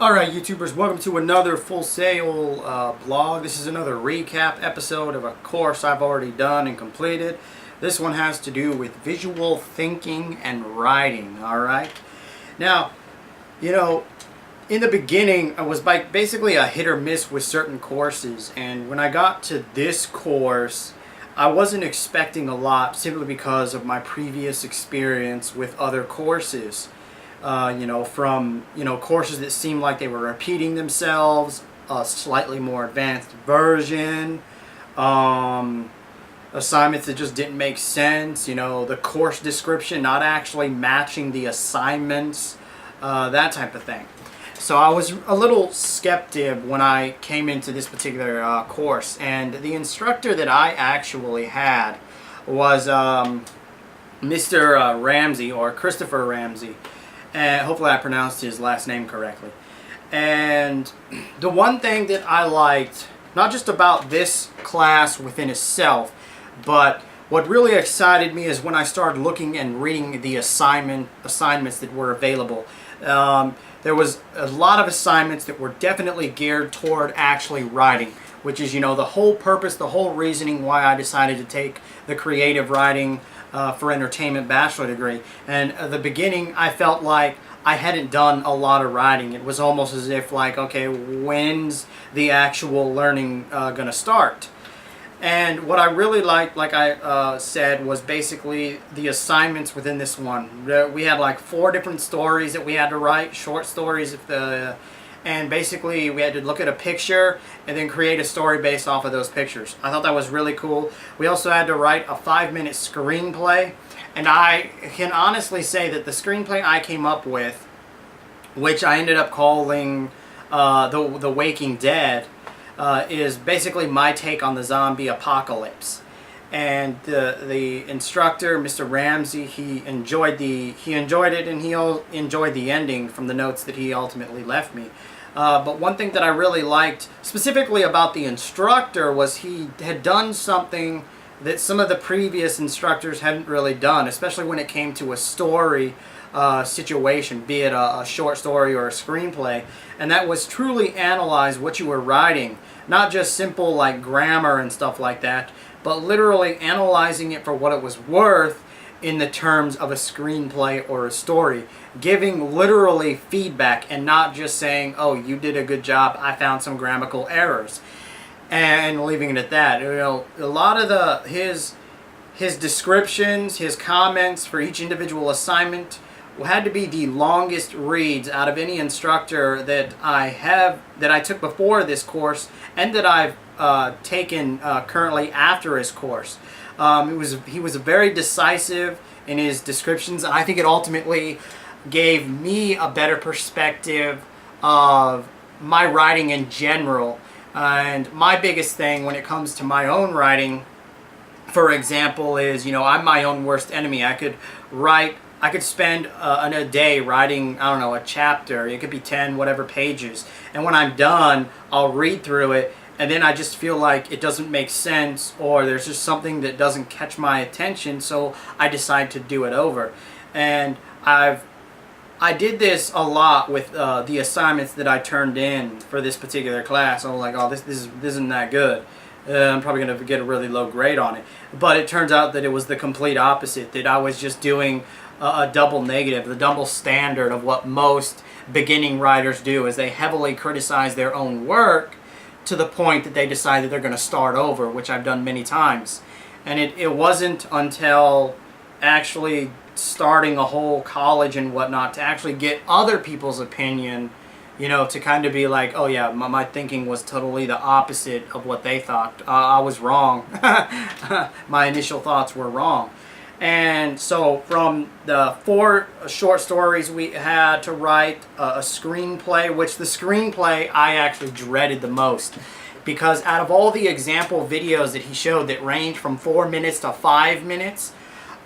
Alright, YouTubers, welcome to another Full Sail blog. This is another recap episode of a course I've already done and completed. This one has to do with visual thinking and writing, alright? Now, in the beginning, I was basically a hit or miss with certain courses, and when I got to this course, I wasn't expecting a lot simply because of my previous experience with other courses. From courses that seemed like they were repeating themselves, a slightly more advanced version, assignments that just didn't make sense, the course description not actually matching the assignments, that type of thing. So I was a little skeptic when I came into this particular course, and the instructor that I actually had was Mr. Ramsey, or Christopher Ramsey. And hopefully I pronounced his last name correctly. And the one thing that I liked, not just about this class within itself, but what really excited me is when I started looking and reading the assignments that were available. There was a lot of assignments that were definitely geared toward actually writing, which is, the whole purpose, the whole reasoning why I decided to take the creative writing for entertainment bachelor degree. And at the beginning, I felt like I hadn't done a lot of writing. It was almost as if like, okay, when's the actual learning gonna start? And what I really liked, like I said, was basically the assignments within this one. We had like 4 different stories that we had to write, short stories, and basically we had to look at a picture and then create a story based off of those pictures. I thought that was really cool. We also had to write a 5-minute screenplay, and I can honestly say that the screenplay I came up with, which I ended up calling The Waking Dead, is basically my take on the zombie apocalypse. And the instructor, Mr. Ramsey, he enjoyed it, and he enjoyed the ending from the notes that he ultimately left me. But one thing that I really liked specifically about the instructor was he had done something that some of the previous instructors hadn't really done, especially when it came to a story situation, be it a short story or a screenplay, and that was truly analyze what you were writing, not just simple like grammar and stuff like that, but literally analyzing it for what it was worth in the terms of a screenplay or a story, giving literally feedback and not just saying, oh, you did a good job, I found some grammatical errors, and leaving it at that. A lot of his descriptions, his comments for each individual assignment had to be the longest reads out of any instructor that I took before this course and that I've taken currently after his course. He was very decisive in his descriptions, and I think it ultimately gave me a better perspective of my writing in general. And my biggest thing when it comes to my own writing, for example, is, I'm my own worst enemy. I could spend a day writing, I don't know, a chapter. It could be 10 whatever pages. And when I'm done, I'll read through it, and then I just feel like it doesn't make sense, or there's just something that doesn't catch my attention, so I decide to do it over. And I did this a lot with the assignments that I turned in for this particular class. I was like, oh, this isn't that good. I'm probably going to get a really low grade on it. But it turns out that it was the complete opposite, that I was just doing a double negative, the double standard of what most beginning writers do, is they heavily criticize their own work to the point that they decide that they're going to start over, which I've done many times. And it wasn't until actually starting a whole college and whatnot to actually get other people's opinion, to kind of be like, oh yeah, my thinking was totally the opposite of what they thought. I was wrong. My initial thoughts were wrong. And so from the 4 short stories we had to write a screenplay, which the screenplay I actually dreaded the most, because out of all the example videos that he showed that ranged from 4 minutes to 5 minutes,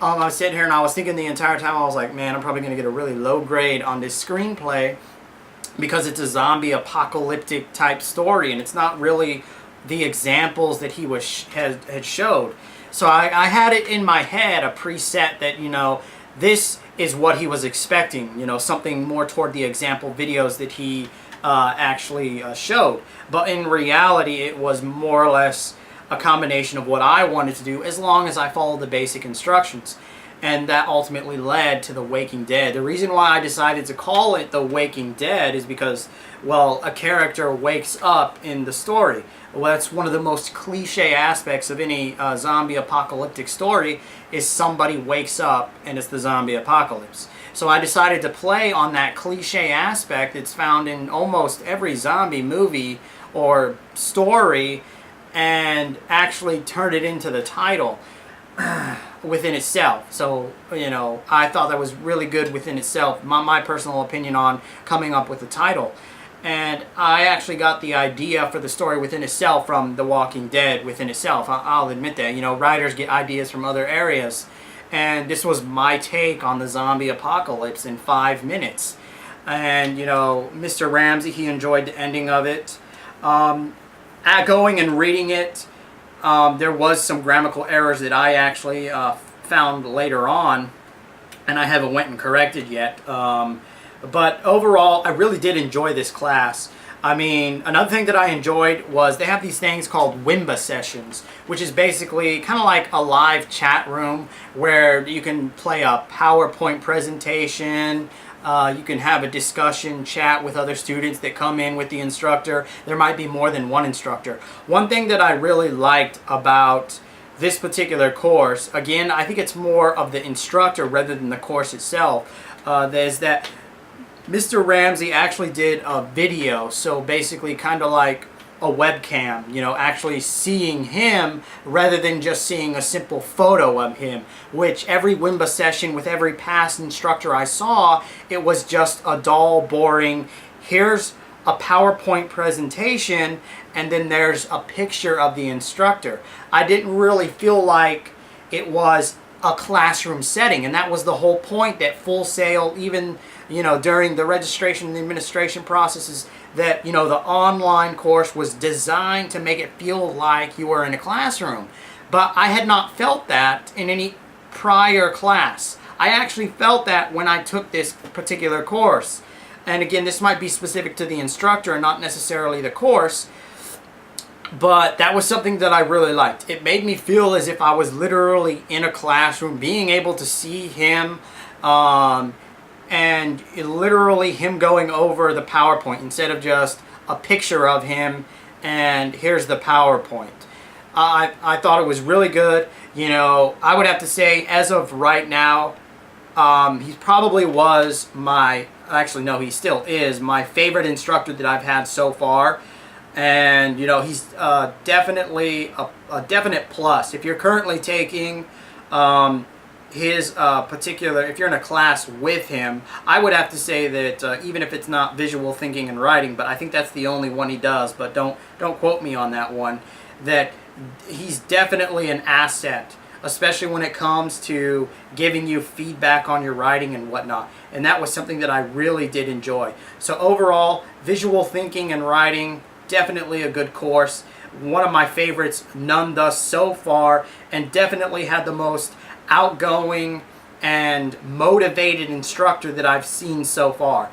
I was sitting here and I was thinking the entire time, I was like, man, I'm probably going to get a really low grade on this screenplay because it's a zombie apocalyptic type story, and it's not really the examples that he had showed. So I had it in my head, a preset that, this is what he was expecting, something more toward the example videos that he actually showed. But in reality, it was more or less a combination of what I wanted to do as long as I followed the basic instructions. And that ultimately led to The Waking Dead. The reason why I decided to call it The Waking Dead is because, well, a character wakes up in the story. Well, that's one of the most cliche aspects of any zombie apocalyptic story, is somebody wakes up and it's the zombie apocalypse. So I decided to play on that cliche aspect that's found in almost every zombie movie or story and actually turn it into the title within itself. So, you know, I thought that was really good within itself, my personal opinion on coming up with the title. And I actually got the idea for the story within itself from The Walking Dead within itself. I'll admit that. You know, writers get ideas from other areas. And this was my take on the zombie apocalypse in 5 minutes. And, you know, Mr. Ramsey, he enjoyed the ending of it. Going and reading it, there was some grammatical errors that I actually found later on, and I haven't went and corrected yet. But overall, I really did enjoy this class. I mean, another thing that I enjoyed was they have these things called Wimba sessions, which is basically kind of like a live chat room where you can play a PowerPoint presentation. You can have a discussion chat with other students that come in with the instructor. There might be more than one instructor. One thing that I really liked about this particular course, again, I think it's more of the instructor rather than the course itself, is that Mr. Ramsey actually did a video, so basically kind of like a webcam, you know, actually seeing him rather than just seeing a simple photo of him, which every Wimba session with every past instructor I saw, it was just a dull, boring, here's a PowerPoint presentation and then there's a picture of the instructor. I didn't really feel like it was a classroom setting, and that was the whole point that Full Sail, even, you know, during the registration and the administration processes, that, you know, the online course was designed to make it feel like you were in a classroom. But I had not felt that in any prior class. I actually felt that when I took this particular course. And again, this might be specific to the instructor and not necessarily the course, but that was something that I really liked. It made me feel as if I was literally in a classroom, being able to see him, and literally him going over the PowerPoint instead of just a picture of him and here's the PowerPoint. I thought it was really good. You know, I would have to say, as of right now, he probably was actually no, he still is my favorite instructor that I've had so far. And, you know, he's definitely a definite plus. If you're currently taking his particular, if you're in a class with him, I would have to say that even if it's not visual thinking and writing, but I think that's the only one he does, but don't quote me on that one, that he's definitely an asset, especially when it comes to giving you feedback on your writing and whatnot. And that was something that I really did enjoy. So overall, visual thinking and writing, definitely a good course. One of my favorites, none thus so far, and definitely had the most outgoing and motivated instructor that I've seen so far.